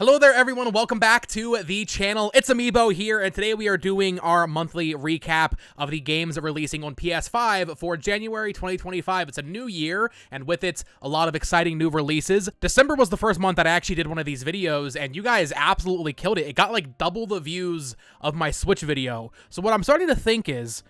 Hello there everyone, welcome back to the channel. It's Amiibo here, and today we are doing our monthly recap of the games releasing on PS5 for January 2025. It's a new year, and with it, a lot of exciting new releases. December was the first month that I actually did one of these videos, and you guys absolutely killed it. It got like double the views of my Switch video. So what I'm starting to think is,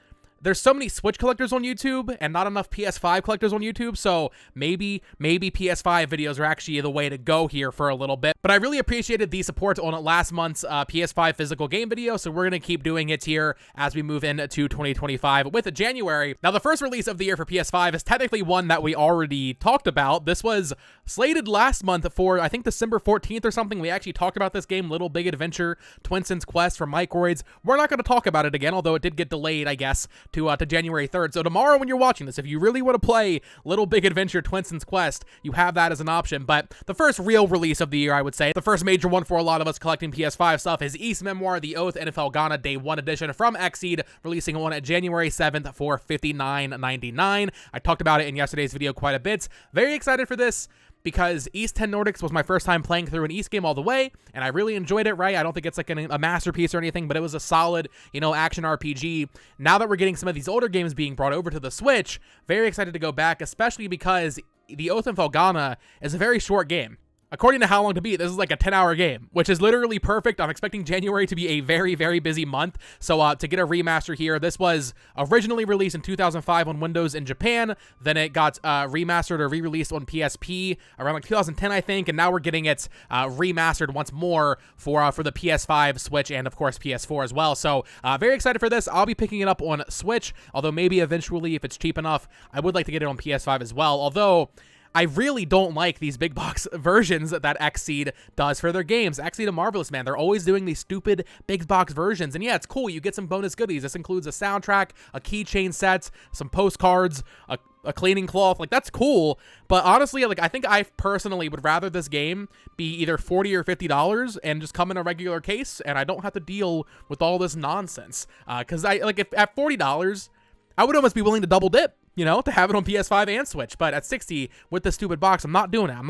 there's so many Switch collectors on YouTube and not enough PS5 collectors on YouTube, so maybe PS5 videos are actually the way to go here for a little bit. But I really appreciated the support on last month's PS5 physical game video, so we're going to keep doing it here as we move into 2025 with January. Now, the first release of the year for PS5 is technically one that we already talked about. This was slated last month for, I think, December 14th or something. We actually talked about this game, Little Big Adventure, Twinson's Quest for Microids. We're not going to talk about it again, although it did get delayed, I guess, to January 3rd. So tomorrow when you're watching this, if you really want to play Little Big Adventure Twinson's Quest, you have that as an option. But the first real release of the year, I would say, the first major one for a lot of us collecting PS5 stuff, is Ys Memoire, The Oath, and Felghana Day 1 Edition from Xseed, releasing on January 7th for $59.99. I talked about it in yesterday's video quite a bit. Very excited for this, because Ys 10 Nordics was my first time playing through an Ys game all the way, and I really enjoyed it, right? I don't think it's like a masterpiece or anything, but it was a solid, action RPG. Now that we're getting some of these older games being brought over to the Switch, very excited to go back, especially because The Oath and Felghana is a very short game. According to How Long to Beat, this is like a 10-hour game, which is literally perfect. I'm expecting January to be a very, very busy month. So to get a remaster here, this was originally released in 2005 on Windows in Japan. Then it got remastered or re-released on PSP around like 2010, I think. And now we're getting it remastered once more for the PS5, Switch, and of course PS4 as well. So very excited for this. I'll be picking it up on Switch, although maybe eventually, if it's cheap enough, I would like to get it on PS5 as well. Although I really don't like these big box versions that Xseed does for their games. Xseed are marvelous, man. They're always doing these stupid big box versions. And yeah, it's cool. You get some bonus goodies. This includes a soundtrack, a keychain set, some postcards, a cleaning cloth. Like, that's cool. But honestly, like, I think I personally would rather this game be either $40 or $50 and just come in a regular case, and I don't have to deal with all this nonsense. Because if at $40, I would almost be willing to double dip, to have it on PS5 and Switch. But at 60 with this stupid box, I'm not doing it. I'm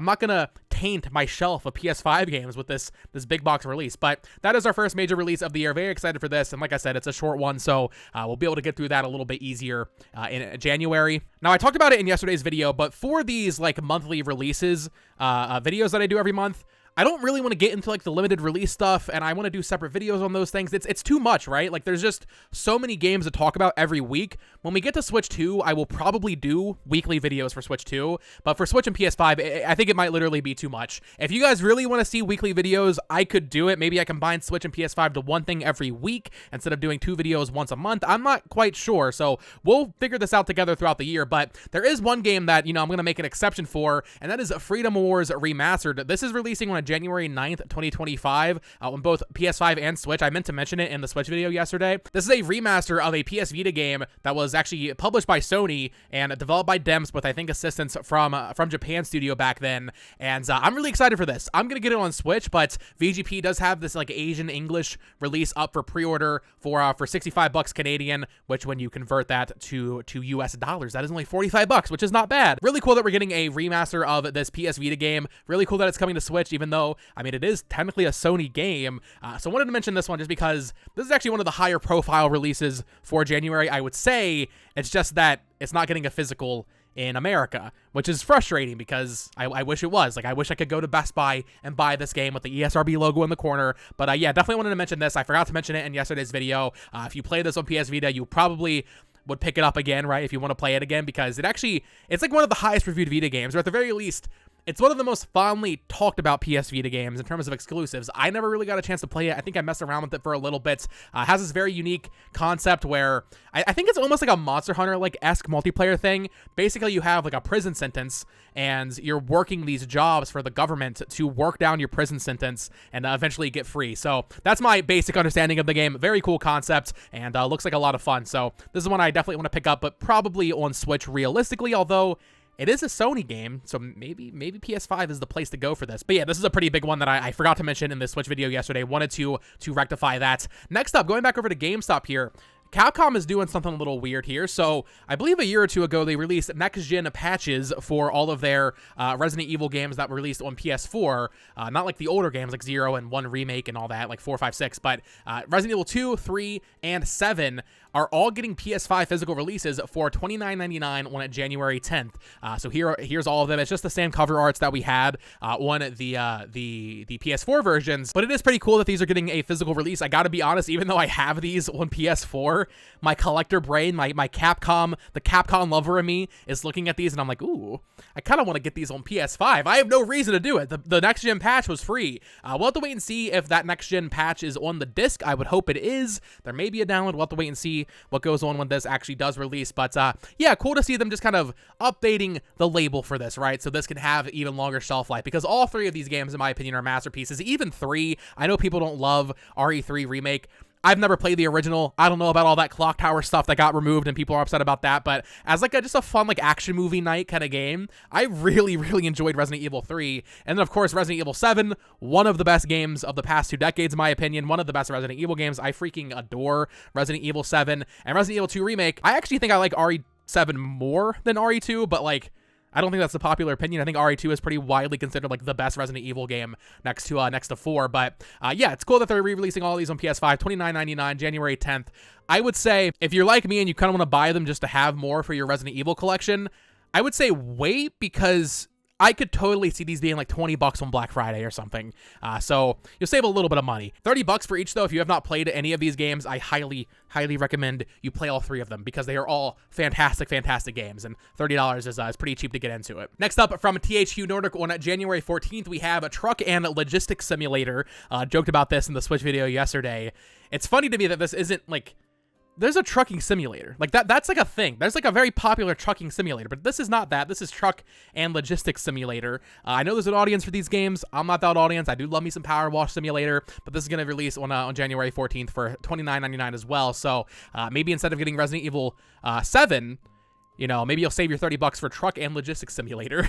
not gonna taint my shelf of PS5 games with this big box release. But that is our first major release of the year. Very excited for this, and like I said, it's a short one, so we'll be able to get through that a little bit easier in January. Now, I talked about it in yesterday's video, but for these like monthly releases, videos that I do every month, I don't really want to get into like the limited release stuff, and I want to do separate videos on those things. It's too much, right? Like, there's just so many games to talk about every week. When we get to Switch 2, I will probably do weekly videos for Switch 2, but for Switch and PS5, I think it might literally be too much. If you guys really want to see weekly videos, I could do it. Maybe I combine Switch and PS5 to one thing every week instead of doing 2 videos once a month. I'm not quite sure, so we'll figure this out together throughout the year. But there is one game that, I'm going to make an exception for, and that is Freedom Wars Remastered. This is releasing on January 9th, 2025 on both PS5 and Switch. I meant to mention it in the Switch video yesterday. This is a remaster of a PS Vita game that was actually published by Sony and developed by Demps with, I think, assistance from Japan Studio back then. And I'm really excited for this. I'm going to get it on Switch, but VGP does have this like Asian English release up for pre-order for $65 Canadian, which when you convert that to US dollars, that is only $45, which is not bad. Really cool that we're getting a remaster of this PS Vita game. Really cool that it's coming to Switch, even though it is technically a Sony game. So I wanted to mention this one just because this is actually one of the higher profile releases for January, I would say. It's just that it's not getting a physical in America, which is frustrating because I wish it was. Like, I wish I could go to Best Buy and buy this game with the ESRB logo in the corner. But yeah, definitely wanted to mention this. I forgot to mention it in yesterday's video. If you play this on PS Vita, you probably would pick it up again, right? If you want to play it again, because it's like one of the highest reviewed Vita games, or at the very least, it's one of the most fondly talked about PS Vita games in terms of exclusives. I never really got a chance to play it. I think I messed around with it for a little bit. It has this very unique concept where I think it's almost like a Monster Hunter-like-esque multiplayer thing. Basically, you have like a prison sentence, and you're working these jobs for the government to work down your prison sentence and eventually get free. So that's my basic understanding of the game. Very cool concept, and looks like a lot of fun. So this is one I definitely want to pick up, but probably on Switch realistically, although it is a Sony game, so maybe PS5 is the place to go for this. But yeah, this is a pretty big one that I forgot to mention in the Switch video yesterday. Wanted to rectify that. Next up, going back over to GameStop here. Capcom is doing something a little weird here. So I believe a year or two ago, they released next-gen patches for all of their Resident Evil games that were released on PS4. Not like the older games like 0 and 1 Remake and all that, like 4, 5, 6, but Resident Evil 2, 3, and 7 are all getting PS5 physical releases for $29.99 on January 10th. So here's all of them. It's just the same cover arts that we had on the PS4 versions, but it is pretty cool that these are getting a physical release. I gotta be honest, even though I have these on PS4, my collector brain, my Capcom, the Capcom lover in me is looking at these and I'm like, ooh, I kind of want to get these on PS5. I have no reason to do it. The next-gen patch was free. We'll have to wait and see if that next-gen patch is on the disc. I would hope it is. There may be a download. We'll have to wait and see what goes on when this actually does release. But yeah, cool to see them just kind of updating the label for this, right? So this can have even longer shelf life, because all three of these games, in my opinion, are masterpieces. Even 3, I know people don't love RE3 Remake. I've never played the original. I don't know about all that clock tower stuff that got removed and people are upset about that, but as like just a fun like action movie night kind of game, I really enjoyed Resident Evil 3. And then of course Resident Evil 7, one of the best games of the past 2 decades in my opinion, one of the best Resident Evil games. I freaking adore Resident Evil 7 and Resident Evil 2 Remake. I actually think I like RE7 more than RE2, but like I don't think that's the popular opinion. I think RE2 is pretty widely considered like the best Resident Evil game next to 4. But yeah, it's cool that they're re-releasing all these on PS5, $29.99, January 10th. I would say if you're like me and you kind of want to buy them just to have more for your Resident Evil collection, I would say wait, because I could totally see these being like $20 on Black Friday or something. So you'll save a little bit of money. $30 for each though. If you have not played any of these games, I highly recommend you play all 3 of them, because they are all fantastic games, and $30 is pretty cheap to get into it. Next up from THQ Nordic on January 14th, we have a Truck and Logistics Simulator. Joked about this in the Switch video yesterday. It's funny to me that this isn't like, there's a trucking simulator. Like that's like a thing. There's like a very popular trucking simulator, but this is not that. This is Truck and Logistics Simulator. I know there's an audience for these games. I'm not that audience. I do love me some Power Wash Simulator, but this is going to release on January 14th for $29.99 as well. So maybe instead of getting Resident Evil 7, you know, maybe you'll save your $30 for Truck and Logistics Simulator.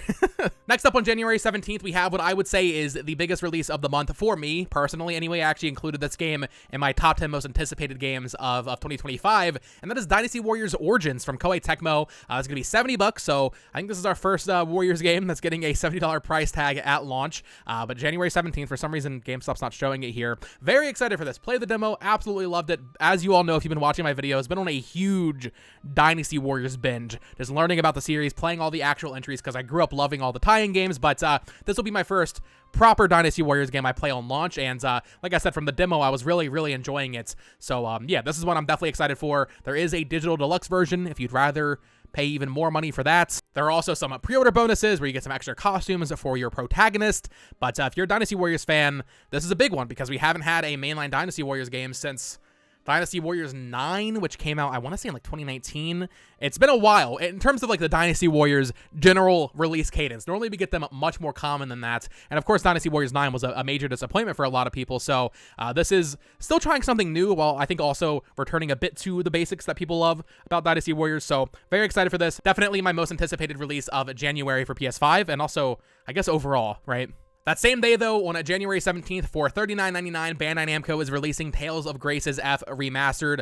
Next up on January 17th, we have what I would say is the biggest release of the month for me, personally. Anyway, I actually included this game in my top 10 most anticipated games of 2025, and that is Dynasty Warriors Origins from Koei Tecmo. It's going to be $70, so I think this is our first Warriors game that's getting a $70 price tag at launch. But January 17th, for some reason, GameStop's not showing it here. Very excited for this. Played the demo, absolutely loved it. As you all know, if you've been watching my videos, been on a huge Dynasty Warriors binge. Just learning about the series, playing all the actual entries, because I grew up loving all the tie-in games, but this will be my first proper Dynasty Warriors game I play on launch, and like I said, from the demo, I was really enjoying it. So yeah, this is one I'm definitely excited for. There is a digital deluxe version if you'd rather pay even more money for that. There are also some pre-order bonuses where you get some extra costumes for your protagonist, but if you're a Dynasty Warriors fan, this is a big one, because we haven't had a mainline Dynasty Warriors game since Dynasty Warriors 9, which came out, I want to say in like 2019. It's been a while in terms of like the Dynasty Warriors general release cadence. Normally we get them much more common than that. And of course, Dynasty Warriors 9 was a major disappointment for a lot of people. So this is still trying something new, while I think also returning a bit to the basics that people love about Dynasty Warriors. So very excited for this. Definitely my most anticipated release of January for PS5, and also, I guess, overall, right? That same day, though, on January 17th, for $39.99, Bandai Namco is releasing Tales of Graces F Remastered.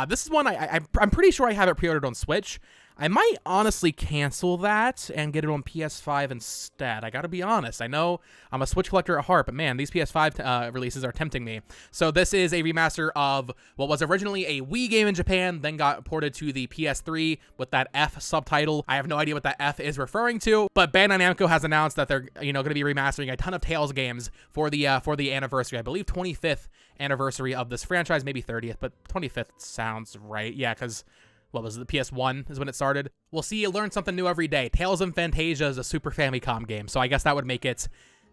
This is one I'm pretty sure I have it pre-ordered on Switch. I might honestly cancel that and get it on PS5 instead. I gotta be honest. I know I'm a Switch collector at heart, but man, these PS5 releases are tempting me. So this is a remaster of what was originally a Wii game in Japan, then got ported to the PS3 with that F subtitle. I have no idea what that F is referring to, but Bandai Namco has announced that they're going to be remastering a ton of Tales games for the anniversary. I believe 25th anniversary of this franchise, maybe 30th, but 25th sounds right. Yeah, because what was it, the PS1 is when it started. We'll see, you learn something new every day. Tales of Fantasia is a Super Famicom game, so I guess that would make it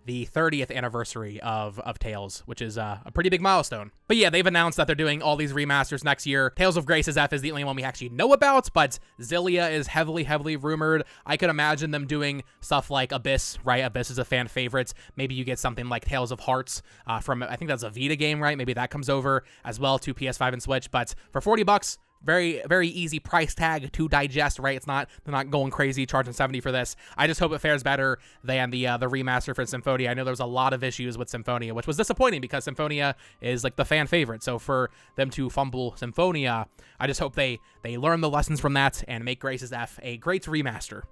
the 30th anniversary of Tales, which is a pretty big milestone. But yeah, they've announced that they're doing all these remasters next year. Tales of Graces F is the only one we actually know about, but Xillia is heavily rumored. I could imagine them doing stuff like Abyss, right? Abyss is a fan favorite. Maybe you get something like Tales of Hearts from, I think that's a Vita game, right? Maybe that comes over as well to PS5 and Switch, but for $40, very, very easy price tag to digest, right? They're not going crazy charging $70 for this. I just hope it fares better than the remaster for Symphonia. I know there was a lot of issues with Symphonia, which was disappointing because Symphonia is like the fan favorite. So for them to fumble Symphonia, I just hope they learn the lessons from that and make Grace's F a great remaster.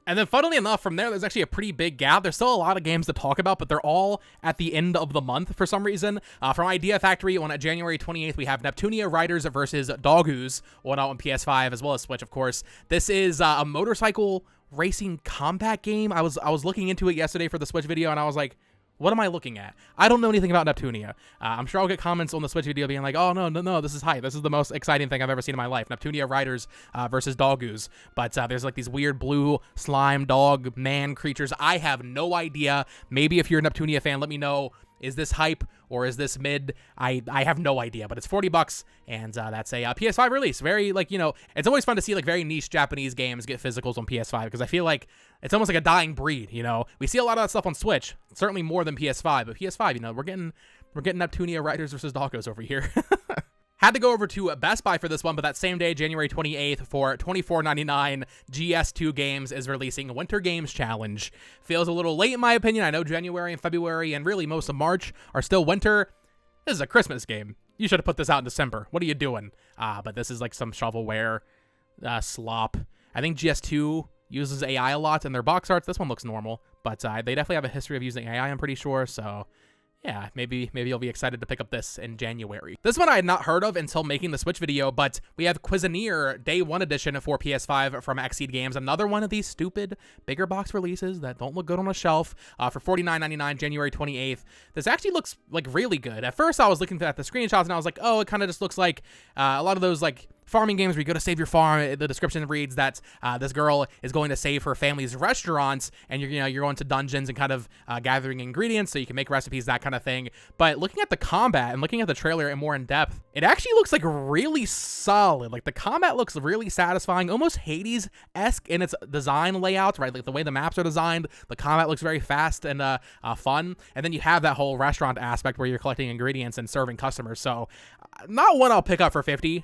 And then funnily enough, from there, there's actually a pretty big gap. There's still a lot of games to talk about, but they're all at the end of the month for some reason. From Idea Factory on January 28th, we have Neptunia Riders versus Dogoos out on PS5 as well as Switch, of course. This is a motorcycle racing combat game. I was looking into it yesterday for the Switch video, and I was like, what am I looking at? I don't know anything about Neptunia. I'm sure I'll get comments on the Switch video being like, oh, no, this is hype. This is the most exciting thing I've ever seen in my life. Neptunia Riders versus Dogoos. But there's like these weird blue slime dog man creatures. I have no idea. Maybe if you're a Neptunia fan, let me know. Is this hype or is this mid? I have no idea, but it's $40 and that's a PS5 release. Very it's always fun to see like very niche Japanese games get physicals on PS5 because I feel like it's almost like a dying breed. We see a lot of that stuff on Switch, certainly more than PS5, but PS5, we're getting Neptunia Riders versus Dogoos over here. Had to go over to Best Buy for this one, but that same day, January 28th, for $24.99, GS2 Games is releasing Winter Games Challenge. Feels a little late in my opinion. I know January and February and really most of March are still winter. This is a Christmas game. You should have put this out in December. What are you doing? But this is like some shovelware slop. I think GS2 uses AI a lot in their box arts. This one looks normal, but they definitely have a history of using AI, I'm pretty sure, so... yeah, maybe you'll be excited to pick up this in January. This one I had not heard of until making the Switch video, but we have Cuisineer Day 1 Edition for PS5 from Xseed Games. Another one of these stupid bigger box releases that don't look good on a shelf for $49.99, January 28th. This actually looks like really good. At first I was looking at the screenshots and I was like, oh, it kind of just looks like a lot of those like farming games where you go to save your farm. The description reads that this girl is going to save her family's restaurants, and you're going to dungeons and kind of gathering ingredients so you can make recipes, that kind of thing. But looking at the combat and looking at the trailer and more in depth, it actually looks like really solid. Like the combat looks really satisfying, almost Hades-esque in its design layout, right? Like the way the maps are designed, the combat looks very fast and fun. And then you have that whole restaurant aspect where you're collecting ingredients and serving customers. So not one I'll pick up for $50,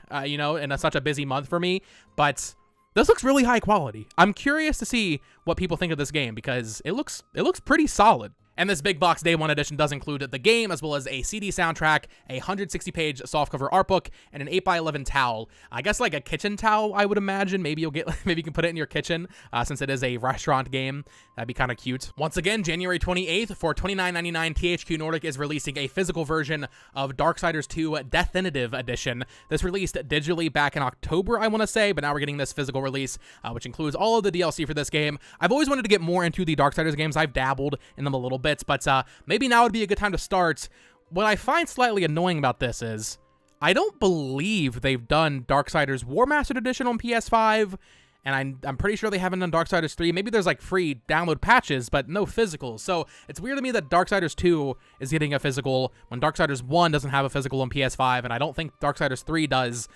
in such a busy month for me, but this looks really high quality. I'm curious to see what people think of this game because it looks pretty solid. And this big box Day 1 edition does include the game, as well as a CD soundtrack, a 160-page softcover art book, and an 8x11 towel. I guess like a kitchen towel, I would imagine. Maybe you can put it in your kitchen, since it is a restaurant game. That'd be kind of cute. Once again, January 28th, for $29.99, THQ Nordic is releasing a physical version of Darksiders 2 Deathinitive Edition. This released digitally back in October, I want to say, but now we're getting this physical release, which includes all of the DLC for this game. I've always wanted to get more into the Darksiders games. I've dabbled in them a little bit, but maybe now would be a good time to start. What I find slightly annoying about this is I don't believe they've done Darksiders Remastered Edition on PS5, and I'm pretty sure they haven't done Darksiders 3. Maybe there's like free download patches, but no physicals. So it's weird to me that Darksiders 2 is getting a physical when Darksiders 1 doesn't have a physical on PS5, and I don't think Darksiders 3 does.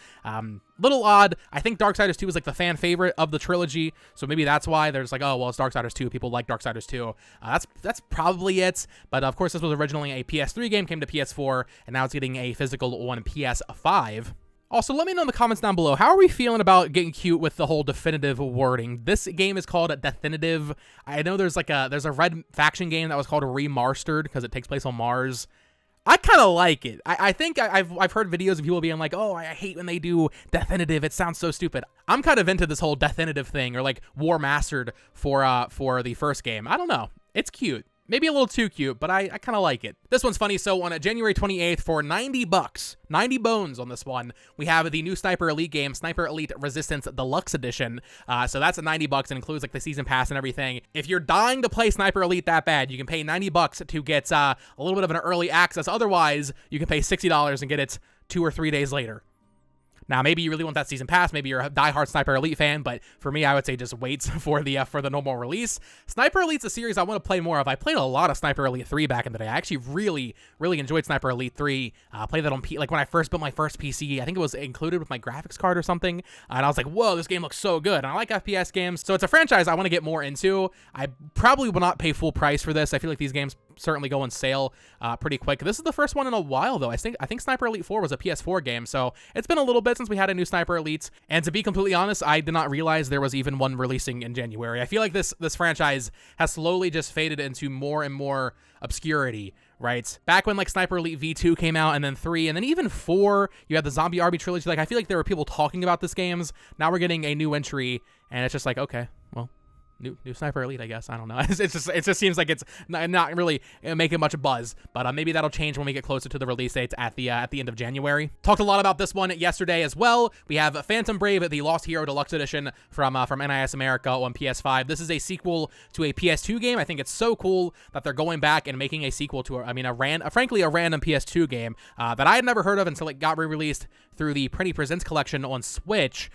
Little odd. I think Darksiders 2 is like the fan favorite of the trilogy, so maybe that's why there's like, oh, well, it's Darksiders 2. People like Darksiders 2. That's probably it. But of course, this was originally a PS3 game, came to PS4, and now it's getting a physical on PS5. Also, let me know in the comments down below, how are we feeling about getting cute with the whole definitive wording? This game is called Deathinitive. I know there's a Red Faction game that was called Remastered because it takes place on Mars. I kind of like it. I think I've heard videos of people being like, oh, I hate when they do Deathinitive. It sounds so stupid. I'm kind of into this whole Deathinitive thing, or like Remastered for the first game. I don't know. It's cute. Maybe a little too cute, but I kind of like it. This one's funny. So on January 28th, for $90, 90 bones on this one, we have the new Sniper Elite game, Sniper Elite Resistance Deluxe Edition. So that's at $90 and includes like the season pass and everything. If you're dying to play Sniper Elite that bad, you can pay $90 to get a little bit of an early access. Otherwise, you can pay $60 and get it 2 or 3 days later. Now, maybe you really want that season pass. Maybe you're a diehard Sniper Elite fan, but for me, I would say just wait for the normal release. Sniper Elite's a series I want to play more of. I played a lot of Sniper Elite 3 back in the day. I actually really enjoyed Sniper Elite 3. Played that on like when I first built my first PC. I think it was included with my graphics card or something. And I was like, whoa, this game looks so good. And I like FPS games, so it's a franchise I want to get more into. I probably will not pay full price for this. I feel like these games certainly go on sale pretty quick. This is the first one in a while, though. I think Sniper Elite 4 was a PS4 game, so it's been a little bit since we had a new Sniper Elites. And to be completely honest, I did not realize there was even one releasing in January. I feel like this franchise has slowly just faded into more and more obscurity, right? Back when like Sniper Elite V2 came out, and then 3, and then even 4, you had the Zombie Army trilogy. Like, I feel like there were people talking about this games. Now we're getting a new entry, and it's just like, okay, well, new Sniper Elite, I guess. I don't know. It just seems like it's not really making much buzz, but maybe that'll change when we get closer to the release dates at the end of January. Talked a lot about this one yesterday as well. We have Phantom Brave, the Lost Hero Deluxe Edition from NIS America on PS5. This is a sequel to a PS2 game. I think it's so cool that they're going back and making a sequel to frankly a random PS2 game that I had never heard of until it got re-released through the Prinny Presents collection on Switch.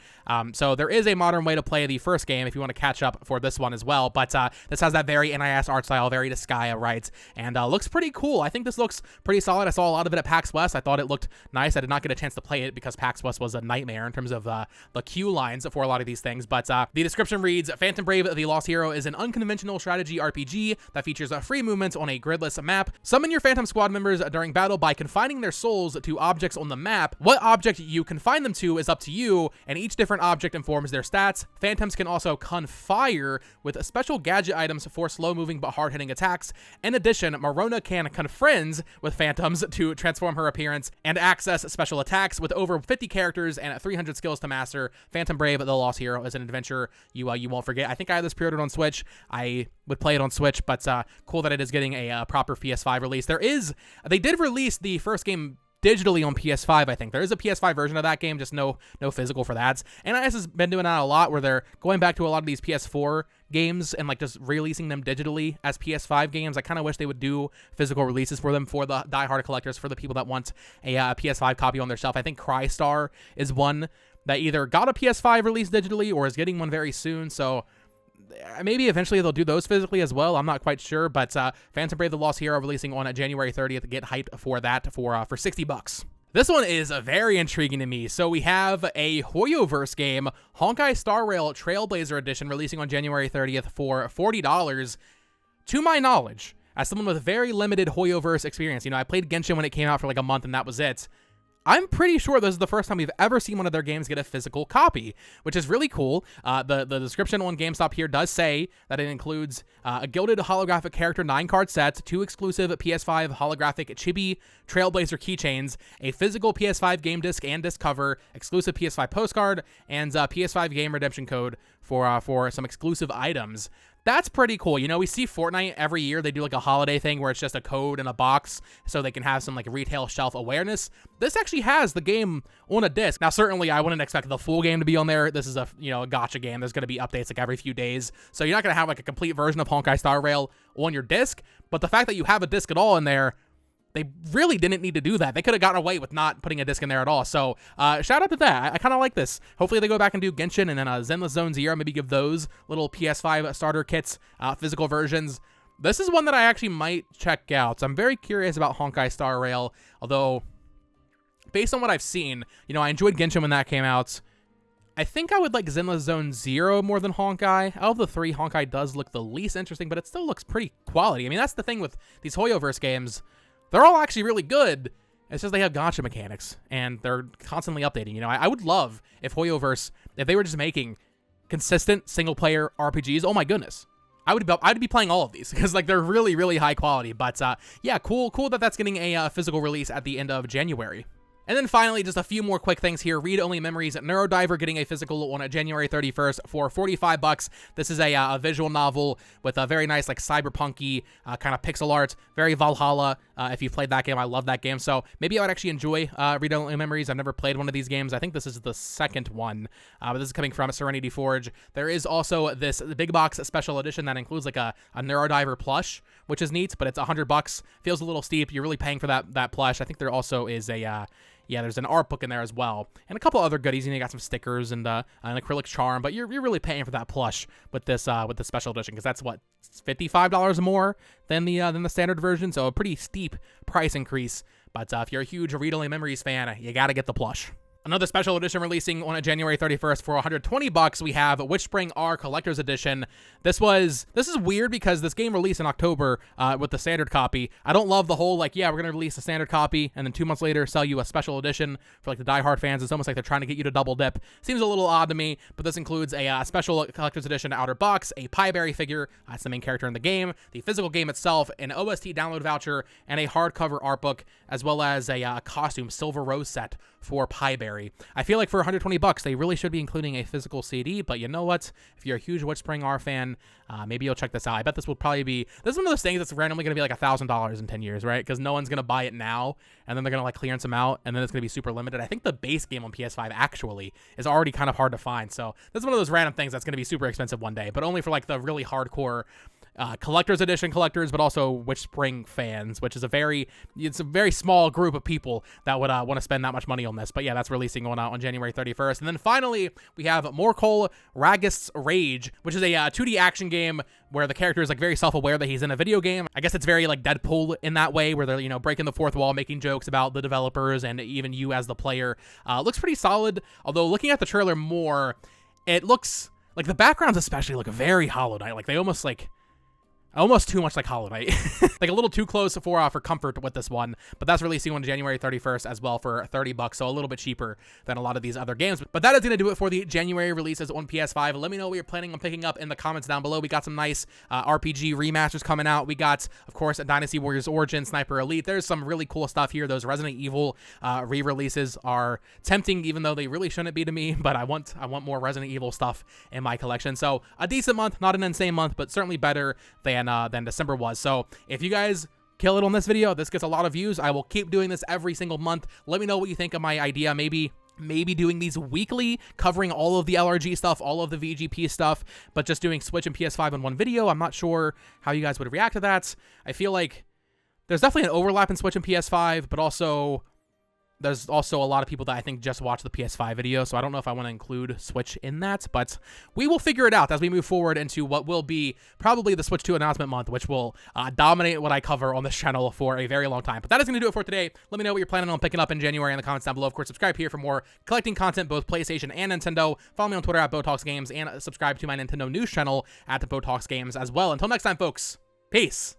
So there is a modern way to play the first game if you want to catch up for this one as well, but this has that very NIS art style, very Disgaea, right? And looks pretty cool. I think this looks pretty solid. I saw a lot of it at PAX West. I thought it looked nice. I did not get a chance to play it because PAX West was a nightmare in terms of the queue lines for a lot of these things, but the description reads, Phantom Brave, the Lost Hero is an unconventional strategy RPG that features free movement on a gridless map. Summon your Phantom Squad members during battle by confining their souls to objects on the map. What object you confine them to is up to you, and each different object informs their stats. Phantoms can also confire with special gadget items for slow-moving but hard-hitting attacks. In addition, Marona can confriends with Phantoms to transform her appearance and access special attacks. With over 50 characters and 300 skills to master, Phantom Brave, the Lost Hero is an adventure you won't forget. I think I have this pre-ordered on Switch. I would play it on Switch, but cool that it is getting a proper PS5 release. They did release the first game digitally on PS5, I think. There is a PS5 version of that game, just no physical for that. And NIS has been doing that a lot, where they're going back to a lot of these PS4 games and like just releasing them digitally as PS5 games. I kind of wish they would do physical releases for them, for the diehard collectors, for the people that want a PS5 copy on their shelf. I think Crystar is one that either got a PS5 release digitally or is getting one very soon, so maybe eventually they'll do those physically as well. I'm not quite sure, but Phantom Brave, the Lost Hero releasing on January 30th. Get hyped for that for $60. This one is very intriguing to me. So we have a Hoyoverse game, Honkai Star Rail Trailblazer Edition, releasing on January 30th for $40. To my knowledge, as someone with very limited Hoyoverse experience, I played Genshin when it came out for like a month and that was it. I'm pretty sure this is the first time we've ever seen one of their games get a physical copy, which is really cool. The description on GameStop here does say that it includes a gilded holographic character 9-card set, 2 exclusive PS5 holographic Chibi Trailblazer keychains, a physical PS5 game disc and disc cover, exclusive PS5 postcard, and PS5 game redemption code for some exclusive items. That's pretty cool. We see Fortnite every year. They do like a holiday thing where it's just a code in a box so they can have some like retail shelf awareness. This actually has the game on a disc. Now, certainly I wouldn't expect the full game to be on there. This is a gacha game. There's going to be updates like every few days. So you're not going to have like a complete version of Honkai Star Rail on your disc. But the fact that you have a disc at all in there, they really didn't need to do that. They could have gotten away with not putting a disc in there at all. So shout out to that. I kind of like this. Hopefully they go back and do Genshin and then Zenless Zone Zero. Maybe give those little PS5 starter kits, physical versions. This is one that I actually might check out. So I'm very curious about Honkai Star Rail. Although, based on what I've seen, I enjoyed Genshin when that came out. I think I would like Zenless Zone Zero more than Honkai. Out of the 3, Honkai does look the least interesting, but it still looks pretty quality. I mean, that's the thing with these Hoyoverse games. They're all actually really good. It's just they have gacha mechanics, and they're constantly updating. I would love if Hoyoverse, if they were just making consistent single-player RPGs. Oh my goodness, I'd be playing all of these because like they're really, really high quality. But yeah, cool that that's getting a physical release at the end of January. And then finally, just a few more quick things here. Read-only memories. Neurodiver getting a physical on January 31st for $45. This is a visual novel with a very nice, like, cyberpunky kind of pixel art. Very Valhalla. If you've played that game, I love that game. So maybe I would actually enjoy Read-only memories. I've never played one of these games. I think this is the second one. But this is coming from Serenity Forge. There is also this big box special edition that includes like a Neurodiver plush, which is neat, but it's $100. Feels a little steep. You're really paying for that plush. I think there also is a there's an art book in there as well, and a couple other goodies. You got some stickers and an acrylic charm, but you're really paying for that plush with this special edition because that's what, $55 more than the standard version. So a pretty steep price increase. But if you're a huge Read-only memories fan, you got to get the plush. Another special edition releasing on January 31st for $120. We have WitchSpring R Collector's Edition. This is weird because this game released in October with the standard copy. I don't love the whole, like, yeah, we're going to release a standard copy and then 2 months later sell you a special edition for, like, the diehard fans. It's almost like they're trying to get you to double dip. Seems a little odd to me, but this includes a special Collector's Edition outer box, a Pieberry figure, that's the main character in the game, the physical game itself, an OST download voucher, and a hardcover art book, as well as a costume Silver Rose set for Pieberry. I feel like for $120, they really should be including a physical CD, but you know what? If you're a huge WitchSpring R fan, maybe you'll check this out. I bet this will probably be, this is one of those things that's randomly going to be like $1,000 in 10 years, right? Because no one's going to buy it now, and then they're going to like clearance them out, and then it's going to be super limited. I think the base game on PS5 actually is already kind of hard to find, so this is one of those random things that's going to be super expensive one day, but only for like the really hardcore collector's edition collectors, but also WitchSpring fans, which is it's a very small group of people that would want to spend that much money on this. But yeah, that's releasing on January 31st. And then finally, we have Morkull Ragast's Rage, which is a 2D action game where the character is like very self-aware that he's in a video game. I guess it's very like Deadpool in that way, where they're, you know, breaking the fourth wall, making jokes about the developers and even you as the player. Looks pretty solid, although looking at the trailer more, it looks like the backgrounds especially look very Hollow Knight. Like they almost too much like Hollow Knight. Like a little too close for comfort with this one, but that's releasing on January 31st as well for $30, so a little bit cheaper than a lot of these other games. But that is going to do it for the January releases on PS5. Let me know what you're planning on picking up in the comments down below. We got some nice RPG remasters coming out. We got, of course, Dynasty Warriors Origin, Sniper Elite. There's some really cool stuff here. Those Resident Evil re-releases are tempting, even though they really shouldn't be to me, but I want more Resident Evil stuff in my collection. So a decent month, not an insane month, but certainly better than December was. So if you guys kill it on this video, this gets a lot of views, I will keep doing this every single month. Let me know what you think of my idea. Maybe doing these weekly, covering all of the LRG stuff, all of the VGP stuff, but just doing Switch and PS5 in one video. I'm not sure how you guys would react to that. I feel like there's definitely an overlap in Switch and PS5, but there's also a lot of people that I think just watch the PS5 video, so I don't know if I want to include Switch in that, but we will figure it out as we move forward into what will be probably the Switch 2 announcement month, which will dominate what I cover on this channel for a very long time. But that is going to do it for today. Let me know what you're planning on picking up in January in the comments down below. Of course, subscribe here for more collecting content, both PlayStation and Nintendo. Follow me on Twitter at BoTalksGames, and subscribe to my Nintendo news channel at the BoTalksGames as well. Until next time, folks, peace.